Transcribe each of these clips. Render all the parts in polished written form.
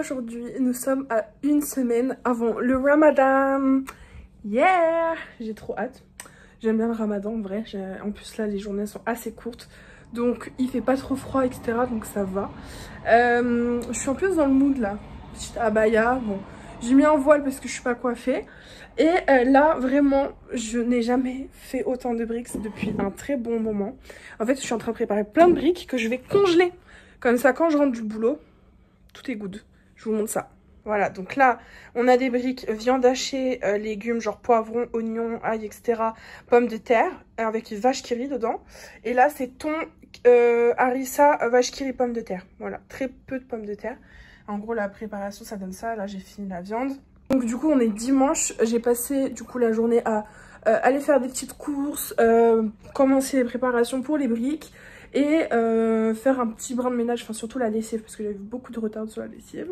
aujourd'hui nous sommes à une semaine avant le Ramadan. Yeah, j'ai trop hâte. J'aime bien le Ramadan en vrai. En plus là les journées sont assez courtes. Donc il fait pas trop froid etc. Donc ça va. Je suis un peu dans le mood là. Petite abaya. Bon, j'ai mis un voile parce que je suis pas coiffée. Et là vraiment je n'ai jamais fait autant de briques depuis un très bon moment. En fait je suis en train de préparer plein de briques que je vais congeler. Comme ça quand je rentre du boulot, tout est good. Je vous montre ça. Voilà, donc là, on a des briques viande hachée, légumes, genre poivrons, oignons, ail, etc. Pommes de terre, avec vache qui rit dedans. Et là, c'est thon, harissa, vache qui rit, pommes de terre. Voilà, très peu de pommes de terre. En gros, la préparation, ça donne ça. Là, j'ai fini la viande. Donc du coup, on est dimanche. J'ai passé du coup la journée à aller faire des petites courses, commencer les préparations pour les briques. Et faire un petit brin de ménage, enfin surtout la lessive parce que j'ai eu beaucoup de retard sur la lessive.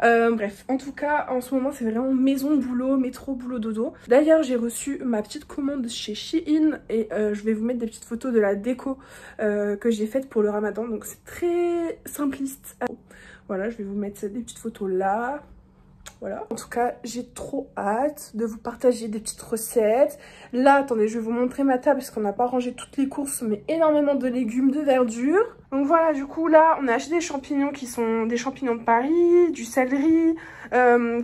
Bref, en tout cas en ce moment c'est vraiment maison boulot, métro boulot dodo. D'ailleurs j'ai reçu ma petite commande chez Shein et je vais vous mettre des petites photos de la déco que j'ai faite pour le Ramadan. Donc c'est très simpliste. Voilà, je vais vous mettre des petites photos là. Voilà. En tout cas, j'ai trop hâte de vous partager des petites recettes. Là, attendez, je vais vous montrer ma table parce qu'on n'a pas rangé toutes les courses, mais énormément de légumes, de verdure. Donc voilà, du coup, là, on a acheté des champignons qui sont des champignons de Paris, du céleri,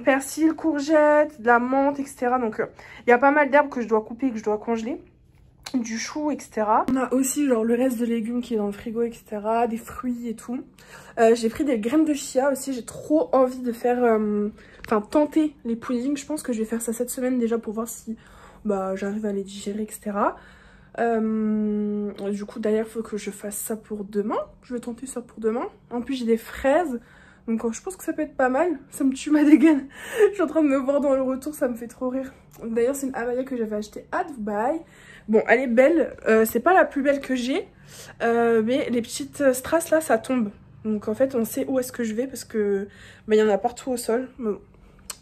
persil, courgettes, de la menthe, etc. Donc, il y a pas mal d'herbes que je dois couper et que je dois congeler. Du chou, etc. On a aussi genre le reste de légumes qui est dans le frigo, etc. Des fruits et tout. J'ai pris des graines de chia aussi. J'ai trop envie de faire... Enfin, tenter les puddings. Je pense que je vais faire ça cette semaine déjà pour voir si j'arrive à les digérer, etc. Du coup, d'ailleurs, il faut que je fasse ça pour demain. Je vais tenter ça pour demain. En plus, j'ai des fraises. Donc, je pense que ça peut être pas mal. Ça me tue ma dégaine. Je suis en train de me voir dans le retour. Ça me fait trop rire. D'ailleurs, c'est une abaya que j'avais achetée à Dubaï. Bon, elle est belle. C'est pas la plus belle que j'ai. Mais les petites strass, là, ça tombe. Donc, en fait, on sait où est-ce que je vais parce que il y en a partout au sol. Mais bon,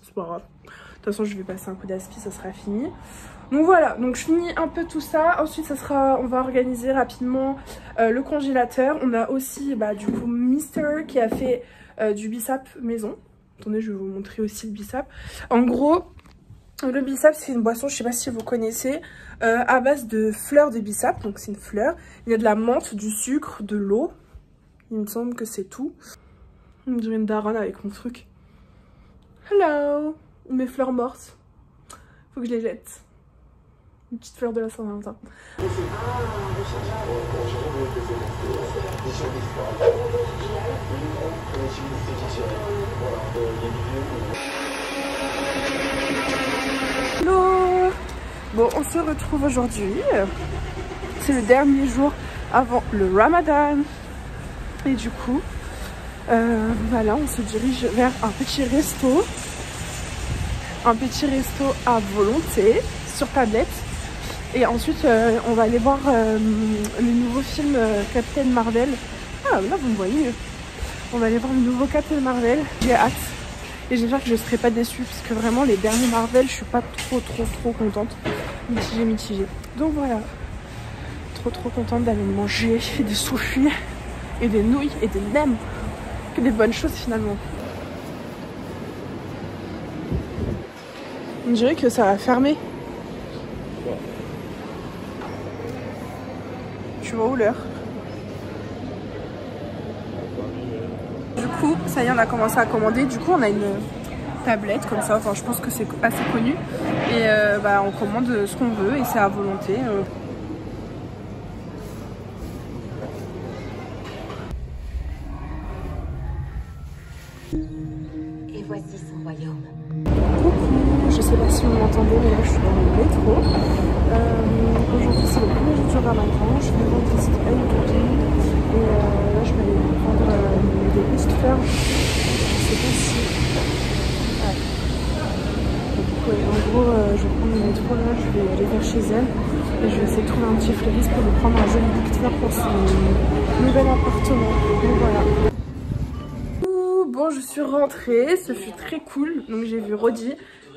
c'est pas grave. De toute façon, je vais passer un coup d'aspi, ça sera fini. Donc voilà, donc je finis un peu tout ça. Ensuite, on va organiser rapidement le congélateur. On a aussi, du coup, Mister qui a fait du bissap maison. Attendez, je vais vous montrer aussi le bissap. En gros, le bissap, c'est une boisson, je sais pas si vous connaissez, à base de fleurs de bissap. Donc c'est une fleur. Il y a de la menthe, du sucre, de l'eau. Il me semble que c'est tout. On dirait une daronne avec mon truc. Hello! Mes fleurs mortes. Faut que je les jette. Une petite fleur de la Saint-Valentin. Hello! Bon, on se retrouve aujourd'hui. C'est le dernier jour avant le Ramadan. Et du coup, voilà, on se dirige vers un petit resto. Un petit resto à volonté, sur tablette. Et ensuite, on va aller voir le nouveau film Captain Marvel. Ah, là, vous me voyez mieux. On va aller voir le nouveau Captain Marvel. J'ai hâte. Et j'espère que je ne serai pas déçue. Parce que vraiment, les derniers Marvel, je suis pas trop contente. Mitigée. Donc voilà. Trop contente d'aller manger des sushis et des nouilles et des nems. Que des bonnes choses finalement. On dirait que ça va fermer. Tu vois où l'heure? Du coup, ça y est, on a commencé à commander. Du coup, on a une tablette comme ça. Enfin, je pense que c'est assez connu. Et on commande ce qu'on veut et c'est à volonté. Et voici son royaume. Coucou, je sais pas si vous m'entendez, mais là je suis dans le métro. Aujourd'hui c'est le premier jour du Ramadan, je vais rentrer ici à une copine. Et là je vais aller prendre des petites fleurs. Je sais pas si... Ouais. Donc, en gros, je vais prendre le métro là, je vais aller vers chez elle. Et je vais essayer de trouver un petit fleuriste pour lui prendre un joli bouquet de fleurs pour son nouvel appartement. Donc voilà. Bon, je suis rentrée, ce fut très cool. Donc j'ai vu Rodi,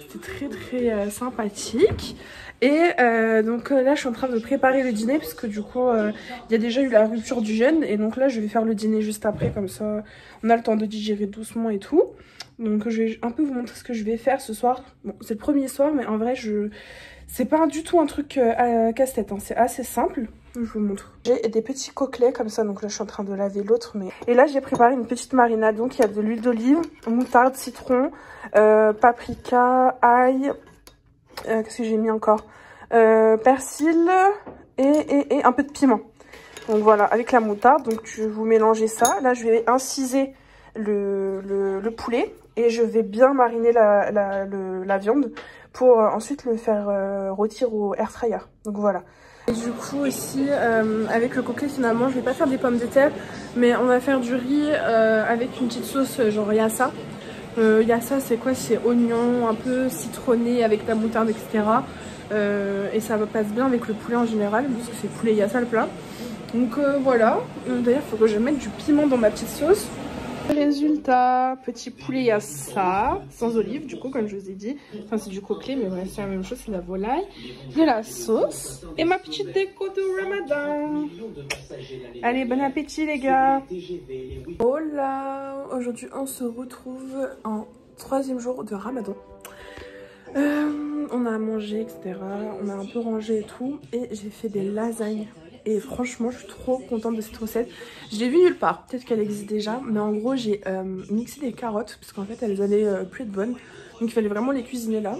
c'était très sympathique. Et donc là je suis en train de préparer le dîner parce que du coup il y a déjà eu la rupture du jeûne. Et donc là je vais faire le dîner juste après, comme ça on a le temps de digérer doucement et tout. Donc je vais un peu vous montrer ce que je vais faire ce soir. Bon, c'est le premier soir, mais en vrai, c'est pas du tout un truc casse-tête, hein. C'est assez simple. Je vous montre. J'ai des petits coquelets comme ça, donc là je suis en train de laver l'autre. Et là j'ai préparé une petite marinade, donc il y a de l'huile d'olive, moutarde, citron, paprika, ail, qu'est-ce que j'ai mis encore, persil et un peu de piment. Donc voilà, avec la moutarde, donc je vais vous mélanger ça. Là je vais inciser le poulet et je vais bien mariner la viande pour ensuite le faire rôtir au air fryer. Donc voilà. Et du coup aussi avec le coquelet finalement je vais pas faire des pommes de terre, mais on va faire du riz avec une petite sauce genre yassa. Yassa c'est quoi? C'est oignon un peu citronné avec la moutarde etc. Et ça passe bien avec le poulet en général parce que c'est poulet yassa le plat. Donc voilà, d'ailleurs il faut que je mette du piment dans ma petite sauce. Résultat, petit poulet yassa, sans olive du coup comme je vous ai dit. Enfin c'est du coquelet mais bref c'est la même chose, c'est de la volaille. De la sauce et ma petite déco de Ramadan. Allez, bon appétit les gars. Hola, aujourd'hui on se retrouve en 3e jour de Ramadan. On a mangé etc, on a un peu rangé et tout. Et j'ai fait des lasagnes. Et franchement, je suis trop contente de cette recette. Je l'ai vue nulle part, peut-être qu'elle existe déjà. Mais en gros, j'ai mixé des carottes parce qu'en fait, elles allaient plus être bonnes. Donc il fallait vraiment les cuisiner là.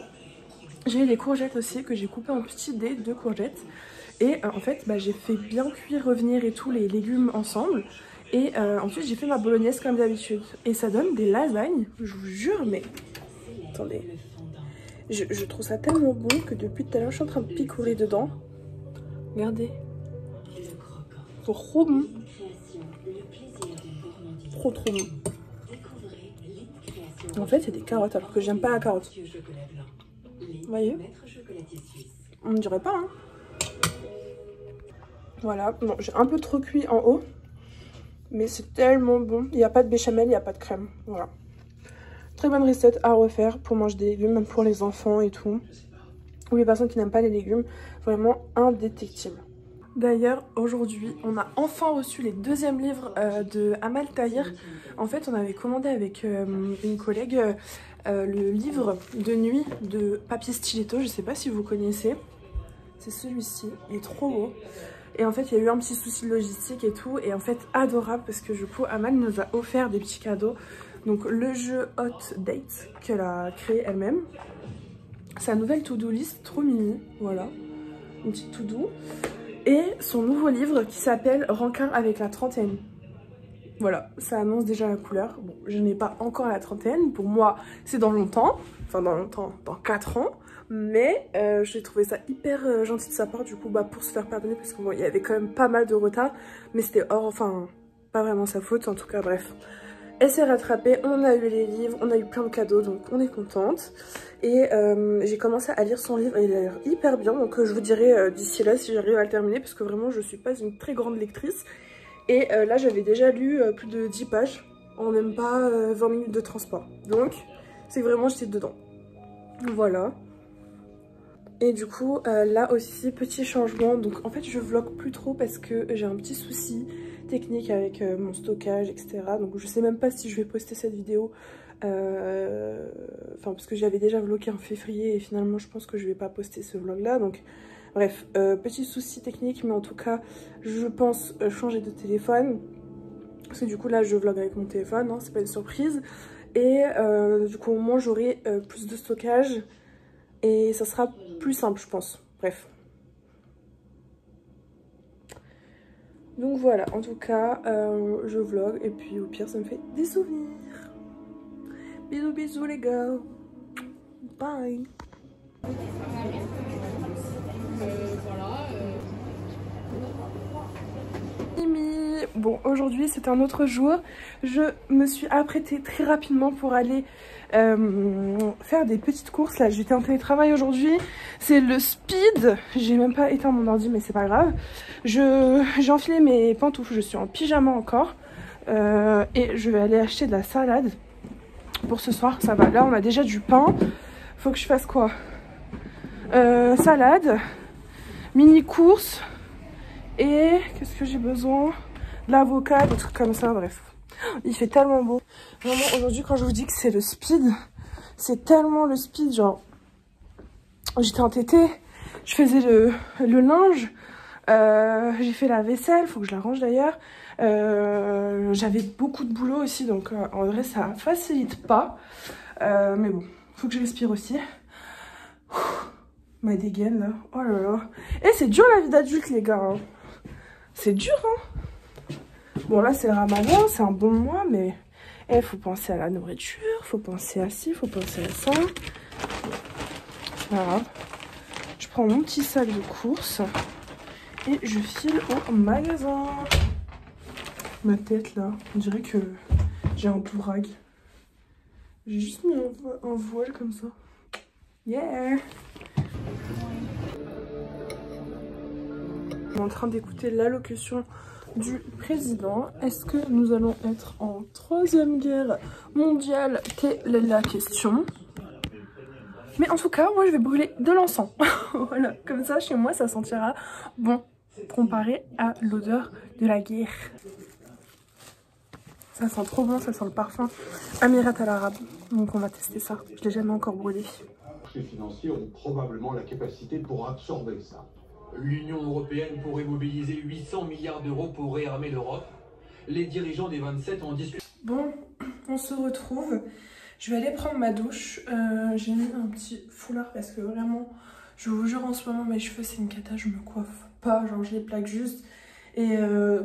J'ai des courgettes aussi que j'ai coupées en petits dés, 2 courgettes. Et en fait, bah, j'ai fait bien cuire, revenir et tout les légumes ensemble. Et ensuite, j'ai fait ma bolognaise comme d'habitude. Et ça donne des lasagnes, je vous jure, mais... Attendez. Je trouve ça tellement bon que depuis tout à l'heure, je suis en train de picorer dedans. Regardez. Trop bon. Trop bon. En fait c'est des carottes alors que j'aime pas la carotte. Vous voyez? On ne dirait pas hein. Voilà, bon, j'ai un peu trop cuit en haut. Mais c'est tellement bon. Il n'y a pas de béchamel, il n'y a pas de crème. Voilà. Très bonne recette à refaire pour manger des légumes, même pour les enfants et tout. Ou les personnes qui n'aiment pas les légumes. Vraiment indétectible. D'ailleurs, aujourd'hui, on a enfin reçu les 2e livres de Amal Tahir. En fait, on avait commandé avec une collègue le livre de nuit de Papier Stiletto. Je sais pas si vous connaissez. C'est celui-ci. Il est trop beau. Et en fait, il y a eu un petit souci de logistique et tout. Et en fait, adorable parce que du coup, Amal nous a offert des petits cadeaux. Donc, le jeu Hot Date qu'elle a créé elle-même. Sa nouvelle to-do list, trop mimi. Voilà. Une petite to-do. Et son nouveau livre qui s'appelle Rancœur avec la trentaine. Voilà, ça annonce déjà la couleur. Bon, je n'ai pas encore la trentaine. Pour moi, c'est dans longtemps. Enfin, dans longtemps, dans 4 ans. Mais j'ai trouvé ça hyper gentil de sa part, du coup, bah, pour se faire pardonner. Parce qu'il bon, y avait quand même pas mal de retard. Mais c'était enfin, pas vraiment sa faute. En tout cas, bref. Elle s'est rattrapée, on a eu les livres, on a eu plein de cadeaux, donc on est contente. Et j'ai commencé à lire son livre et il a l'air hyper bien, donc je vous dirai d'ici là si j'arrive à le terminer, parce que vraiment je suis pas une très grande lectrice. Et là j'avais déjà lu plus de 10 pages en même pas 20 minutes de transport. Donc c'est vraiment j'étais dedans. Voilà. Et du coup là aussi petit changement, donc en fait je vlog plus trop parce que j'ai un petit souci technique avec mon stockage etc. Donc je sais même pas si je vais poster cette vidéo enfin parce que j'avais déjà vlogué en février et finalement je pense que je vais pas poster ce vlog là. Donc bref, petit souci technique, mais en tout cas je pense changer de téléphone parce que du coup là je vlog avec mon téléphone, hein, c'est pas une surprise. Et du coup au moins j'aurai plus de stockage et ça sera plus simple je pense. Bref. Donc voilà, en tout cas, je vlog et puis au pire, ça me fait des souvenirs. Bisous, bisous les gars. Bye. Bon, aujourd'hui c'est un autre jour. Je me suis apprêtée très rapidement pour aller faire des petites courses. Là j'étais en télétravail aujourd'hui, c'est le speed. J'ai même pas éteint mon ordi mais c'est pas grave. J'ai enfilé mes pantoufles, je suis en pyjama encore et je vais aller acheter de la salade pour ce soir. Ça va, là on a déjà du pain. Faut que je fasse quoi? Salade, mini course et qu'est-ce que j'ai besoin? De l'avocat, des trucs comme ça, bref. Il fait tellement beau. Vraiment, aujourd'hui, quand je vous dis que c'est le speed, c'est tellement le speed. Genre, j'étais entêtée, je faisais le linge, j'ai fait la vaisselle, faut que je la range d'ailleurs. J'avais beaucoup de boulot aussi, donc en vrai, ça facilite pas. Mais bon, faut que je respire aussi. Ma dégaine, là. Oh là là. Et c'est dur la vie d'adulte, les gars. Hein. C'est dur, hein. Bon, là, c'est le ramadan, c'est un bon mois, mais... Eh, faut penser à la nourriture, faut penser à ci, faut penser à ça. Voilà. Je prends mon petit sac de courses et je file au magasin. Ma tête, là, on dirait que j'ai un dourag. J'ai juste mis un voile comme ça. Yeah! On est en train d'écouter l'allocution du président. Est-ce que nous allons être en 3e guerre mondiale? Telle est la question. Mais en tout cas, moi je vais brûler de l'encens. Voilà, comme ça chez moi ça sentira bon comparé à l'odeur de la guerre. Ça sent trop bon, ça sent le parfum Amirat Al Arab. Donc on va tester ça. Je l'ai jamais encore brûlé. Les financiers ont probablement la capacité pour absorber ça. L'Union européenne pourrait mobiliser 800 milliards d'euros pour réarmer l'Europe. Les dirigeants des 27 ont discuté. Bon, on se retrouve. Je vais aller prendre ma douche. J'ai mis un petit foulard parce que vraiment, je vous jure en ce moment, mes cheveux c'est une cata, je me coiffe pas, genre je les plaque juste. Et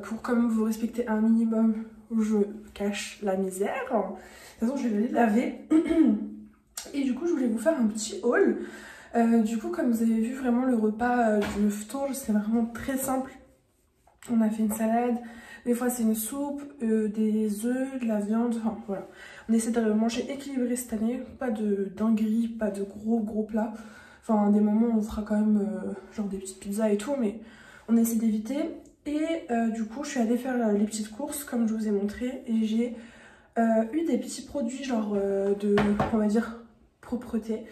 pour quand même vous respecter un minimum, je cache la misère. De toute façon, je vais les laver. Et du coup, je voulais vous faire un petit haul. Du coup, comme vous avez vu, vraiment le repas du ftour, c'est vraiment très simple. On a fait une salade, des fois c'est une soupe, des œufs, de la viande, enfin voilà. On essaie de manger équilibré cette année, pas de dinguerie, pas de gros plats. Enfin, des moments où on fera quand même genre des petites pizzas et tout, mais on essaie d'éviter. Et du coup, je suis allée faire les petites courses, comme je vous ai montré, et j'ai eu des petits produits genre de, on va dire, propreté.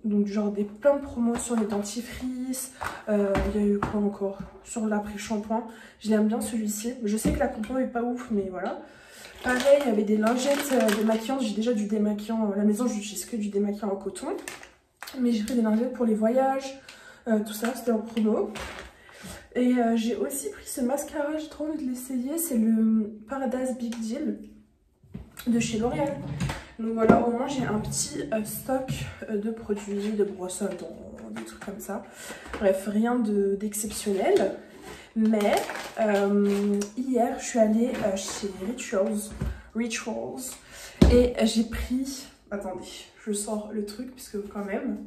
Donc genre plein de promos sur les dentifrices, il y a eu quoi encore sur l'après-shampoing, je l'aime bien celui-ci, je sais que la compo est pas ouf mais voilà. Pareil, il y avait des lingettes démaquillantes, j'ai déjà du démaquillant à la maison, j'utilise que du démaquillant en coton, mais j'ai pris des lingettes pour les voyages, tout ça c'était en promo. Et j'ai aussi pris ce mascara, j'ai trop envie de l'essayer, c'est le Paradise Big Deal de chez L'Oréal. Donc voilà, au moins j'ai un petit stock de produits, de brosses à dents, des trucs comme ça. Bref, rien d'exceptionnel. Mais hier, je suis allée chez Rituals et j'ai pris... Attendez, je sors le truc puisque quand même...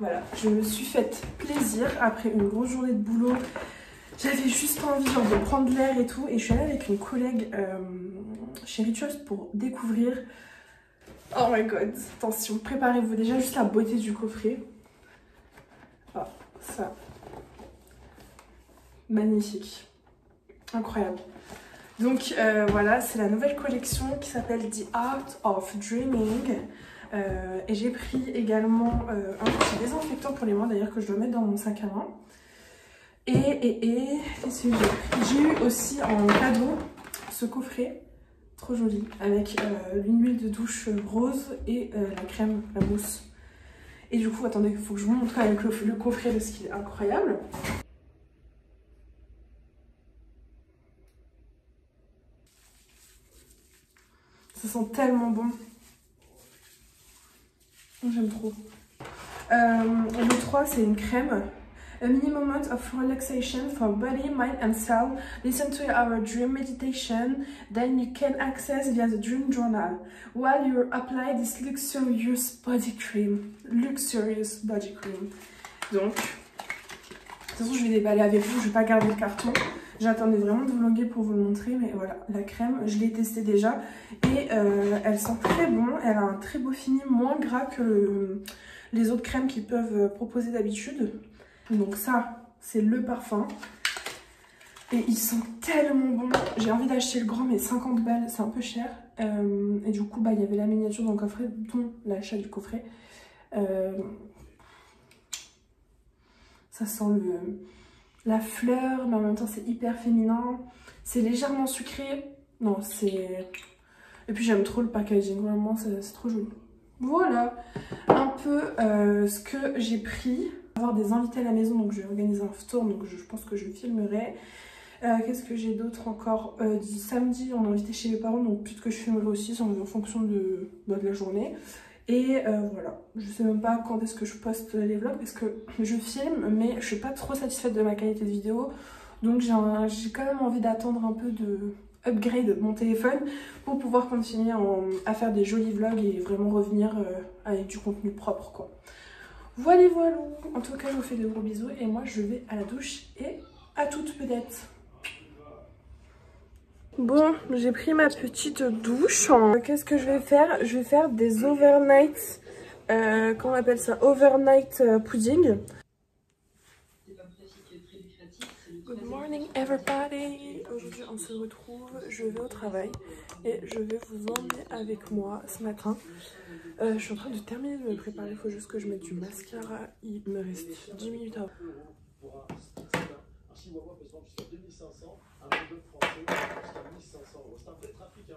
Voilà, je me suis fait plaisir après une grosse journée de boulot. J'avais juste envie genre, de prendre l'air et tout. Et je suis allée avec une collègue chez Rituals pour découvrir... Oh my god, attention, préparez-vous déjà juste la beauté du coffret. Oh, ça. Magnifique. Incroyable. Donc voilà, c'est la nouvelle collection qui s'appelle The Art of Dreaming. Et j'ai pris également un petit désinfectant pour les mains d'ailleurs que je dois mettre dans mon sac à main. Et qu'est-ce que j'ai eu aussi en cadeau ce coffret, trop joli, avec une huile de douche rose et la crème, la mousse. Et du coup, attendez, il faut que je vous montre avec le coffret parce qu'il est incroyable. Ça sent tellement bon. J'aime trop. Le 3, c'est une crème. A mini moment of relaxation for body, mind and soul. Listen to our dream meditation. Then you can access via the dream journal. While you apply this luxurious body cream. Luxurious body cream. Donc, de toute façon, je vais déballer avec vous. Je vais pas garder le carton. J'attendais vraiment de vlogger pour vous le montrer. Mais voilà, la crème, je l'ai testée déjà. Et elle sent très bon. Elle a un très beau fini, moins gras que les autres crèmes qu'ils peuvent proposer d'habitude. Donc ça, c'est le parfum. Et il sent tellement bon. J'ai envie d'acheter le grand, mais 50 balles, c'est un peu cher. Et du coup, bah, il y avait la miniature dans le coffret, dont l'achat du coffret. Ça sent la fleur, mais en même temps c'est hyper féminin. C'est légèrement sucré. Non, c'est... Et puis j'aime trop le packaging, vraiment c'est trop joli. Voilà un peu ce que j'ai pris. Je vais avoir des invités à la maison, donc je vais organiser un tour, donc je pense que je filmerai. Qu'est-ce que j'ai d'autre encore? Samedi, on est invité chez mes parents, donc peut-être que je filmerai aussi, c'est en fonction de la journée. Et voilà, je sais même pas quand est-ce que je poste les vlogs, parce que je filme, mais je suis pas trop satisfaite de ma qualité de vidéo. Donc j'ai quand même envie d'attendre un peu de upgrade mon téléphone pour pouvoir continuer à faire des jolis vlogs et vraiment revenir avec du contenu propre, quoi. Voilà, voilà. En tout cas, je vous fais de gros bisous et moi je vais à la douche et à toutes peut-être. Bon, j'ai pris ma petite douche. Qu'est-ce que je vais faire? Je vais faire des overnight, comment on appelle ça? Overnight pudding. Good morning everybody. Aujourd'hui on se retrouve, je vais au travail et je vais vous emmener avec moi ce matin. Je suis en train de terminer de me préparer, il faut juste que je mette du mascara, il me reste 10 minutes avant. C'est un vrai trafic, hein,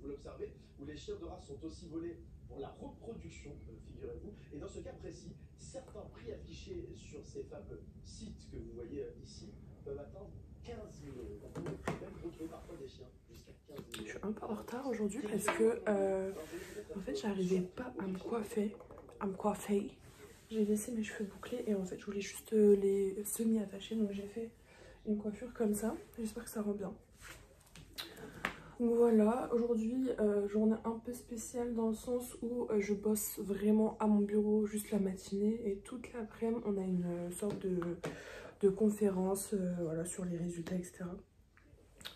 vous l'observez, où les chèvres de race sont aussi volés pour la reproduction, figurez-vous. Et dans ce cas précis, certains prix affichés sur ces fameux sites que vous voyez ici peuvent atteindre 15 000 €. On peut même retrouver parfois des chiens jusqu'à 15 000 €. Je suis un peu en retard aujourd'hui parce que en fait j'arrivais pas à me coiffer. J'ai laissé mes cheveux bouclés et en fait je voulais juste les semi-attacher, donc j'ai fait une coiffure comme ça. J'espère que ça rend bien. Donc voilà, aujourd'hui journée un peu spéciale dans le sens où je bosse vraiment à mon bureau juste la matinée et toute l'après-midi on a une sorte de conférence voilà, sur les résultats, etc.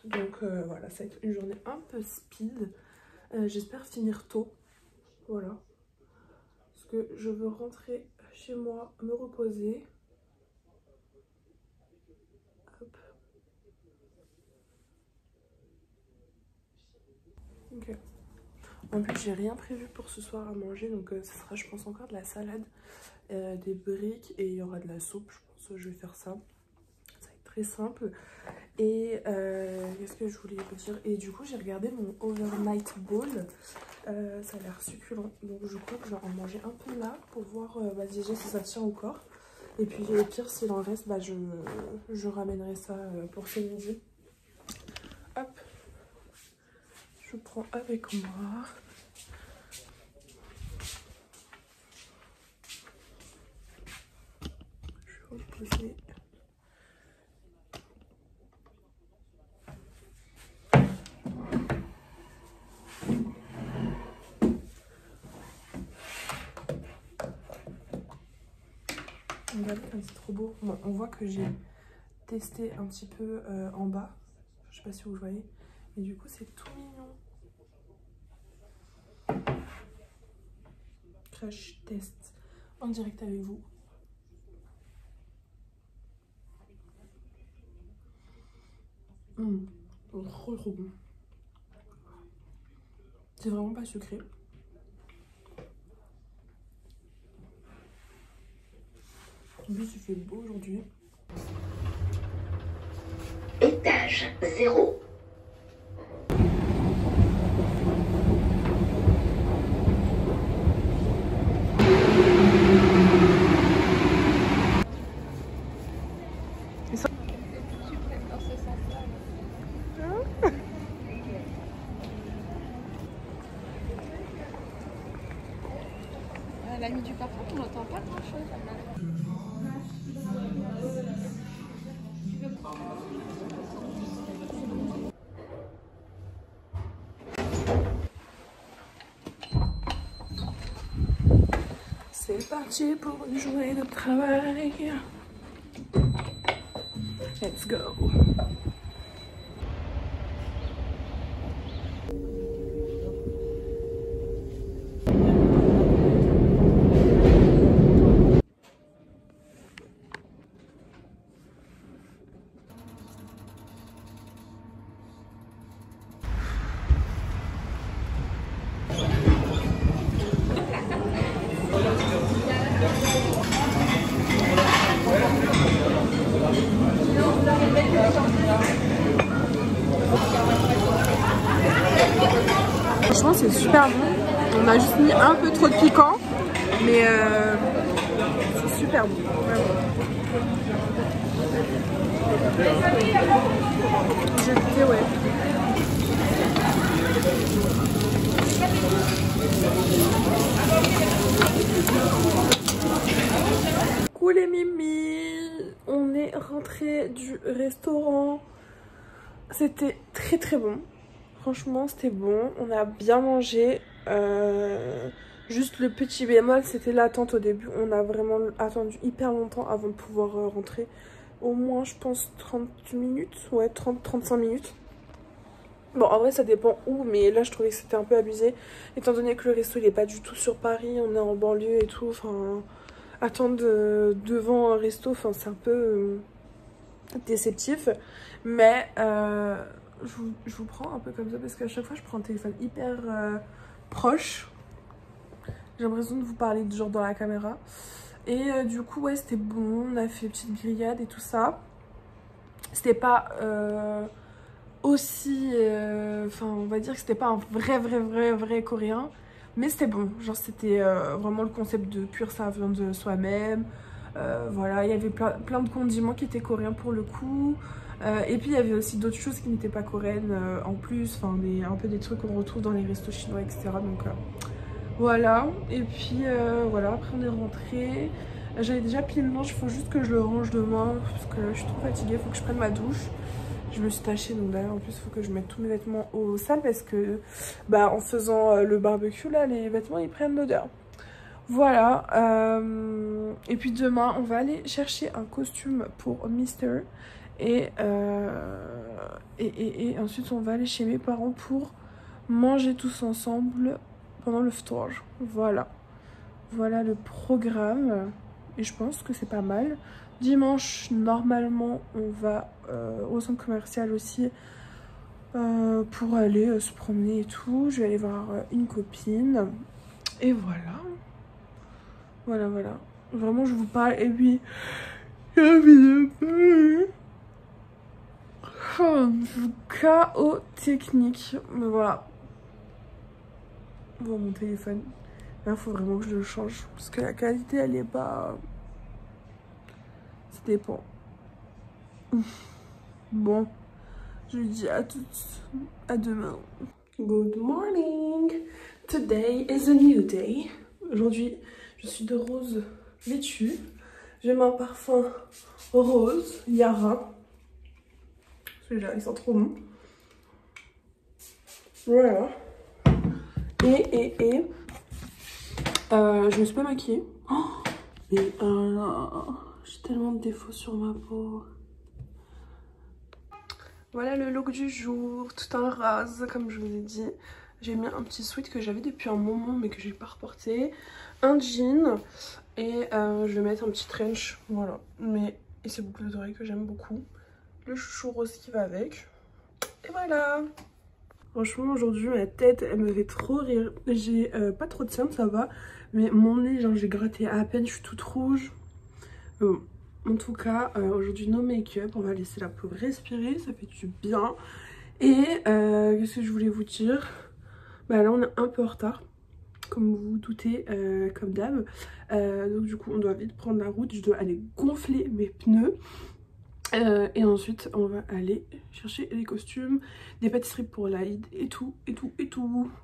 Donc voilà, ça va être une journée un peu speed. J'espère finir tôt, voilà, parce que je veux rentrer chez moi, me reposer. Hop. Ok. En plus j'ai rien prévu pour ce soir à manger, donc ce sera je pense encore de la salade, des briques et il y aura de la soupe. Je pense que je vais faire ça. Ça va être très simple. Et qu'est-ce que je voulais vous dire? Et du coup j'ai regardé mon overnight bowl. Ça a l'air succulent, donc je crois que je vais en manger un peu là pour voir déjà si ça tient au corps. Et puis au pire s'il en reste, je ramènerai ça pour ce midi. Hop, je prends avec moi. Je vais reposer. Regardez comme c'est trop beau. Bon, on voit que j'ai testé un petit peu en bas. Je sais pas si vous voyez. Et du coup c'est tout mignon. Crash test en direct avec vous. Trop trop bon. C'est vraiment pas sucré. En plus il fait beau aujourd'hui. Étage 0. L'ami du patron, on n'entend pas grand chose. C'est parti pour une journée de travail. Let's go. super bon. On a juste mis un peu trop de piquant, mais c'est super bon. Vraiment. J'ai goûté, ouais. Coucou les mimis, on est rentré du restaurant. C'était très très bon. Franchement, c'était bon. On a bien mangé. Juste le petit bémol, c'était l'attente au début. On a vraiment attendu hyper longtemps avant de pouvoir rentrer. Au moins, je pense, 30 minutes. Ouais, 30-35 minutes. Bon, en vrai, ça dépend où. Mais là, je trouvais que c'était un peu abusé. Étant donné que le resto, il est pas du tout sur Paris. On est en banlieue et tout. Enfin, attendre devant un resto, enfin, c'est un peu déceptif. Mais je vous prends un peu comme ça parce qu'à chaque fois, je prends un téléphone hyper proche. J'ai l'impression de vous parler genre dans la caméra. Et du coup, ouais, c'était bon. On a fait une petite grillade et tout ça. C'était pas aussi... Enfin, on va dire que c'était pas un vrai coréen. Mais c'était bon. Genre, c'était vraiment le concept de cuire sa viande soi-même. Voilà, il y avait plein de condiments qui étaient coréens pour le coup. Et puis, il y avait aussi d'autres choses qui n'étaient pas coréennes en plus. Enfin, un peu des trucs qu'on retrouve dans les restos chinois, etc. Donc... voilà, et puis voilà, après on est rentré. J'avais déjà plié le linge, il faut juste que je le range demain parce que je suis trop fatiguée, il faut que je prenne ma douche. Je me suis tachée, donc d'ailleurs en plus il faut que je mette tous mes vêtements au sale parce que bah en faisant le barbecue là, les vêtements ils prennent l'odeur. Voilà, et puis demain on va aller chercher un costume pour Mister et ensuite on va aller chez mes parents pour manger tous ensemble pendant le ftour. Voilà le programme et je pense que c'est pas mal. Dimanche normalement on va au centre commercial aussi pour aller se promener et tout. Je vais aller voir une copine et voilà vraiment je vous parle. Et puis chaos technique, mais voilà. Bon, mon téléphone, là il faut vraiment que je le change parce que la qualité elle est pas... Ça dépend. Bon, je vous dis à toutes, à demain. Good morning. Today is a new day. Aujourd'hui je suis de rose vêtue. J'ai un parfum rose Yara. Celui-là il sent trop bon. Voilà. Et je me suis pas maquillée. Oh, mais j'ai tellement de défauts sur ma peau. Voilà le look du jour, tout en rose comme je vous ai dit. J'ai mis un petit sweat que j'avais depuis un moment mais que j'ai pas reporté. Un jean et je vais mettre un petit trench. Voilà. Mais et ces boucles d'oreilles que j'aime beaucoup. Le chouchou rose qui va avec. Et voilà. Franchement aujourd'hui ma tête elle me fait trop rire. J'ai pas trop de cernes, ça va. Mais mon nez genre j'ai gratté à peine, je suis toute rouge. En tout cas aujourd'hui no make-up. On va laisser la peau respirer, ça fait du bien. Et qu'est-ce que je voulais vous dire? Bah là on est un peu en retard. Comme vous vous doutez, comme d'hab. Donc du coup on doit vite prendre la route. Je dois aller gonfler mes pneus. Et ensuite on va aller chercher les costumes, des pâtisseries pour l'Aïd et tout.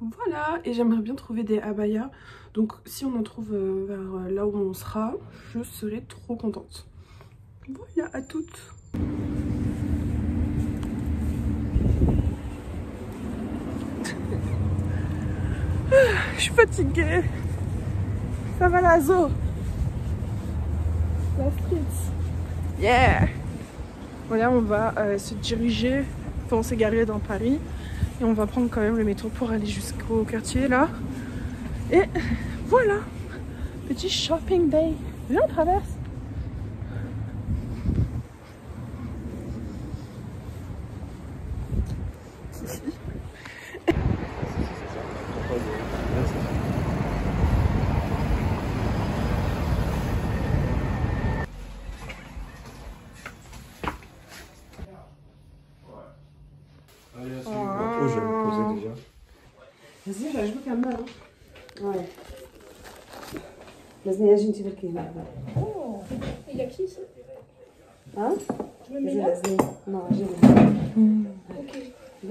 Voilà, et j'aimerais bien trouver des abayas. Donc si on en trouve vers là où on sera, je serai trop contente. Voilà, à toutes. Je suis fatiguée. Ça va la zo. La street. Yeah. Voilà, on va se diriger, enfin on s'est garé dans Paris et on va prendre quand même le métro pour aller jusqu'au quartier là. Et voilà, petit shopping day. Viens, on traverse. Vas-y, j'ajoute un mal. Ouais. لازم يجي تبكي لا. Oh, il y a qui ici? Hein? Je me mets là? Non, j'ai. Ok.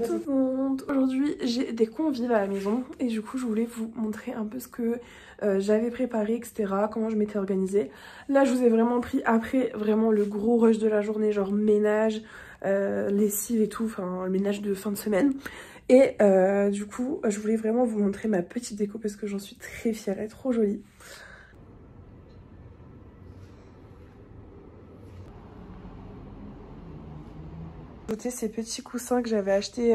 Tout le monde. Aujourd'hui j'ai des convives à la maison et du coup je voulais vous montrer un peu ce que j'avais préparé, etc. Comment je m'étais organisée. Là je vous ai vraiment pris après vraiment le gros rush de la journée, genre ménage, lessive et tout, enfin le ménage de fin de semaine. Et du coup je voulais vraiment vous montrer ma petite déco parce que j'en suis très fière, elle est trop jolie. Ces petits coussins que j'avais achetés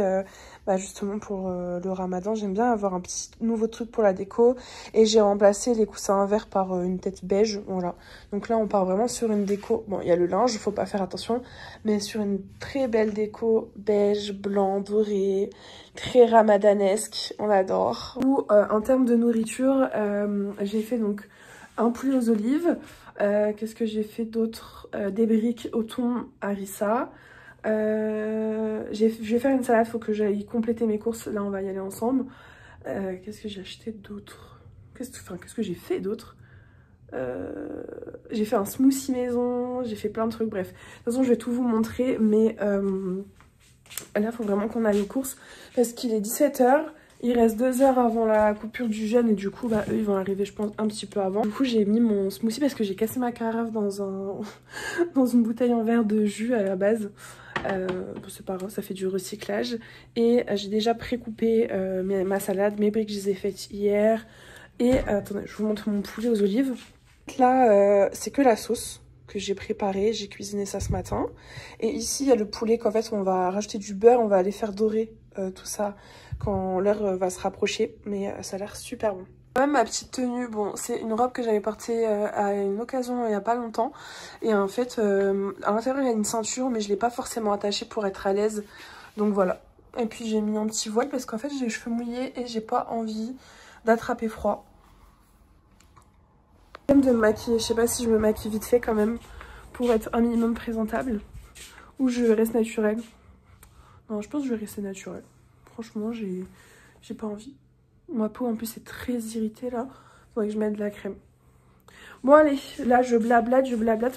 justement pour le ramadan. J'aime bien avoir un petit nouveau truc pour la déco et j'ai remplacé les coussins verts par une tête beige. Voilà, donc là on part vraiment sur une déco, bon il y a le linge, faut pas faire attention, mais sur une très belle déco beige, blanc, doré, très ramadanesque, on adore. Ou en termes de nourriture, j'ai fait donc un poulet aux olives, qu'est-ce que j'ai fait d'autre, des briques au thon harissa. Je vais faire une salade, faut que j'aille compléter mes courses. Là on va y aller ensemble. Qu'est-ce que j'ai acheté d'autre? Qu'est-ce que j'ai fait d'autre? J'ai fait un smoothie maison, j'ai fait plein de trucs, bref. De toute façon je vais tout vous montrer, mais là faut vraiment qu'on aille aux courses parce qu'il est 17 h. Il reste 2 heures avant la coupure du jeûne et du coup eux ils vont arriver je pense un petit peu avant. Du coup j'ai mis mon smoothie parce que j'ai cassé ma carafe dans une bouteille en verre de jus à la base. Bon, c'est pas grave, ça fait du recyclage. Et j'ai déjà pré-coupé ma salade, mes briques je les ai faites hier. Et attendez, je vous montre mon poulet aux olives. Là c'est que la sauce que j'ai préparée, j'ai cuisiné ça ce matin. Et ici il y a le poulet qu'en fait on va rajouter du beurre, on va aller faire dorer tout ça quand l'heure va se rapprocher. Mais ça a l'air super bon. Même ma petite tenue, bon c'est une robe que j'avais portée à une occasion il n'y a pas longtemps. Et en fait à l'intérieur il y a une ceinture mais je ne l'ai pas forcément attachée pour être à l'aise. Donc voilà. Et puis j'ai mis un petit voile parce qu'en fait j'ai les cheveux mouillés et j'ai pas envie d'attraper froid. J'aime de me maquiller, je sais pas si je me maquille vite fait quand même pour être un minimum présentable. Ou je reste naturelle. Non je pense que je vais rester naturelle. Franchement j'ai pas envie. Ma peau en plus est très irritée là. Faudrait que je mette de la crème. Bon allez, là je blablate,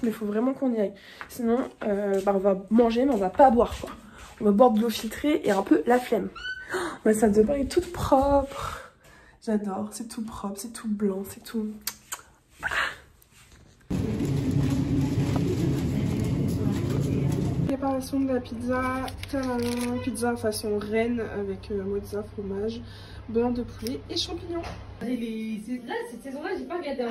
mais il faut vraiment qu'on y aille. Sinon on va manger mais on va pas boire quoi. On va boire de l'eau filtrée et un peu la flemme. Ma salle de bain est toute propre. J'adore, c'est tout propre, c'est tout blanc, c'est tout... Préparation de la pizza, pizza façon reine avec mozza, fromage, beurre de poulet et champignons. Là, cette saison-là, j'ai pas regardé.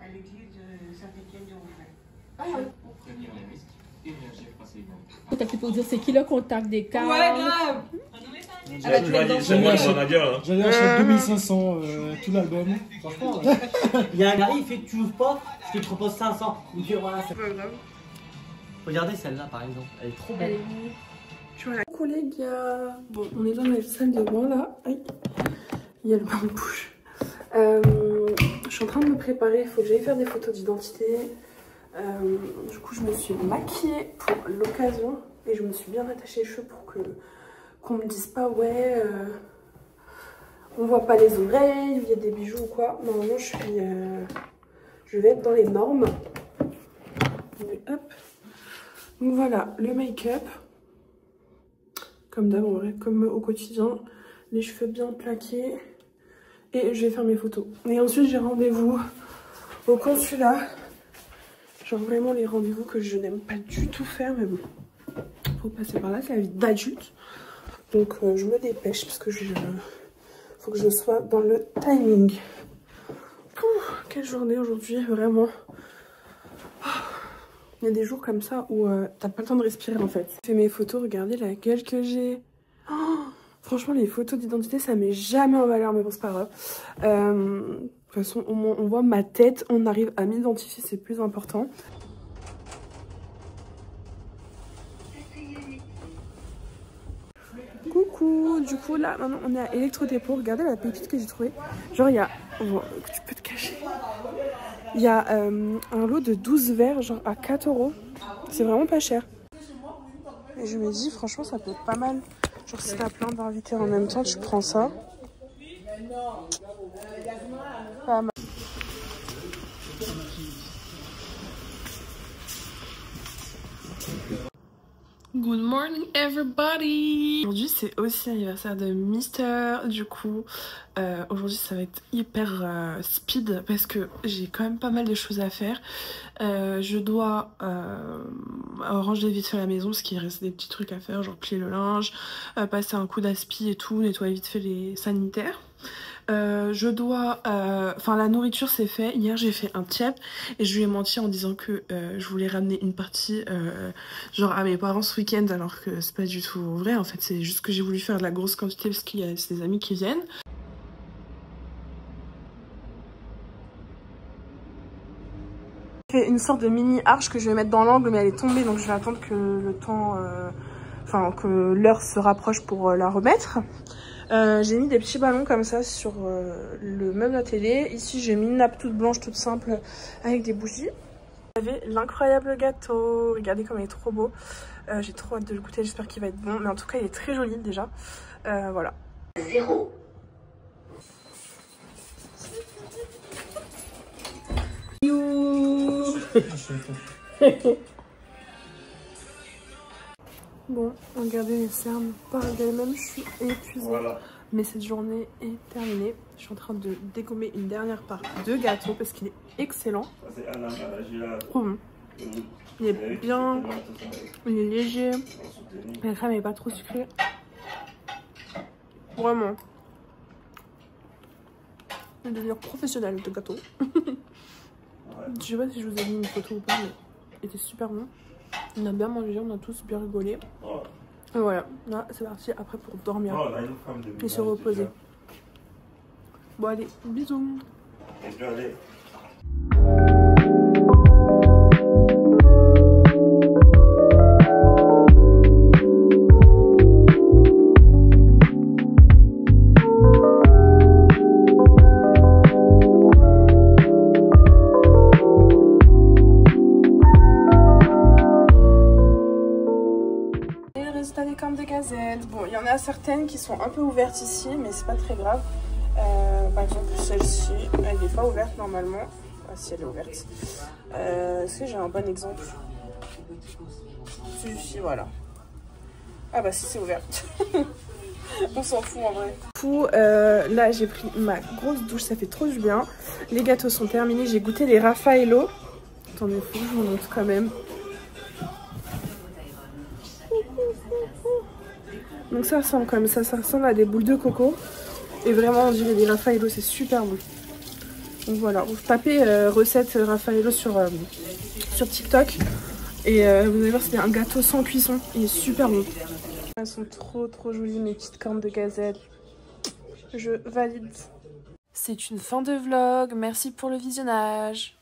À l'église de Saint-Étienne-de-Rouvray. Ah ouais. T'as fait pour dire c'est qui le contact des cas? Ouais, grave. J'allais acheter 2500 tout l'album. Franchement, il y a un gars, il fait tu ouvres pas, je te propose 500. Il fait voilà, c'est pas grave. Regardez celle-là par exemple, elle est trop belle. Tu vois, coucou les gars. Bon, on est dans la salle de bain là. Aïe. Il y a le bain de bouche. Je suis en train de me préparer, il faut que j'aille faire des photos d'identité. Du coup je me suis maquillée pour l'occasion et je me suis bien attachée les cheveux pour qu'on me dise pas ouais on voit pas les oreilles, il y a des bijoux ou quoi. Normalement je vais être dans les normes. Et hop. Donc voilà le make-up comme d'hab en vrai, comme au quotidien, les cheveux bien plaqués et je vais faire mes photos. Et ensuite j'ai rendez-vous au consulat. Genre vraiment les rendez-vous que je n'aime pas du tout faire, mais bon, faut passer par là, c'est la vie d'adulte. Donc je me dépêche parce que faut que je sois dans le timing. Pouh, quelle journée aujourd'hui, vraiment. Il y a des jours comme ça où t'as pas le temps de respirer en fait. Je fais mes photos, regardez la gueule que j'ai. Oh, franchement les photos d'identité ça met jamais en valeur, mais bon c'est pas grave. De toute façon, au moins on voit ma tête, on arrive à m'identifier, c'est plus important. Coucou, du coup là maintenant on est à Electro Dépôt, regardez la pépite que j'ai trouvée. Genre il y a, oh, tu peux te cacher. Il y a un lot de 12 verres, genre à 4 €. C'est vraiment pas cher. Et je me dis, franchement, ça peut être pas mal. Genre, si t'as plein d'invités en même temps, tu prends ça. Pas mal. Good morning everybody! Aujourd'hui c'est aussi l'anniversaire de Mister, du coup aujourd'hui ça va être hyper speed parce que j'ai quand même pas mal de choses à faire. Je dois ranger vite fait la maison parce qu'il reste des petits trucs à faire, genre plier le linge, passer un coup d'aspi et tout, nettoyer vite fait les sanitaires. Je dois... Enfin la nourriture c'est fait. Hier j'ai fait un tiep et je lui ai menti en disant que je voulais ramener une partie genre à mes parents ce week-end, alors que c'est pas du tout vrai. En fait c'est juste que j'ai voulu faire de la grosse quantité parce qu'il y a des amis qui viennent. J'ai fait une sorte de mini arche que je vais mettre dans l'angle, mais elle est tombée donc je vais attendre que le temps... Enfin que l'heure se rapproche pour la remettre. J'ai mis des petits ballons comme ça sur le meuble à télé. Ici j'ai mis une nappe toute blanche toute simple avec des bougies. J'avais l'incroyable gâteau, regardez comme il est trop beau. J'ai trop hâte de le goûter, j'espère qu'il va être bon. Mais en tout cas il est très joli déjà. Voilà. 0. Bon, regardez, les cernes parlent d'elles-mêmes, je suis épuisée. Voilà. Mais cette journée est terminée. Je suis en train de dégommer une dernière part de gâteau parce qu'il est excellent. Trop bon. Il est bien, il est léger. La crème n'est pas trop sucrée. Vraiment. Un délire professionnel de gâteau. Je sais pas si je vous ai mis une photo ou pas, mais il était super bon. On a bien mangé, on a tous bien rigolé. Et voilà, là c'est parti après pour dormir et se reposer. Bon allez, bisous. Des cornes de gazelle. Bon, il y en a certaines qui sont un peu ouvertes ici, mais c'est pas très grave. Par exemple, celle-ci, elle n'est pas ouverte normalement. Ah, si, elle est ouverte. Est-ce que j'ai un bon exemple? Celui-ci, voilà. Ah bah si, c'est ouverte. On s'en fout en vrai. Du coup, là j'ai pris ma grosse douche, ça fait trop du bien. Les gâteaux sont terminés, j'ai goûté les Raffaello. Attendez, faut que je vous montre quand même. Donc ça ressemble comme ça ressemble à des boules de coco. Et vraiment on dirait des Raffaello, c'est super bon. Donc voilà, vous tapez recette Raffaello sur TikTok. Et vous allez voir, c'est un gâteau sans cuisson. Il est super bon. Elles sont trop jolies mes petites cornes de gazelle. Je valide. C'est une fin de vlog, merci pour le visionnage.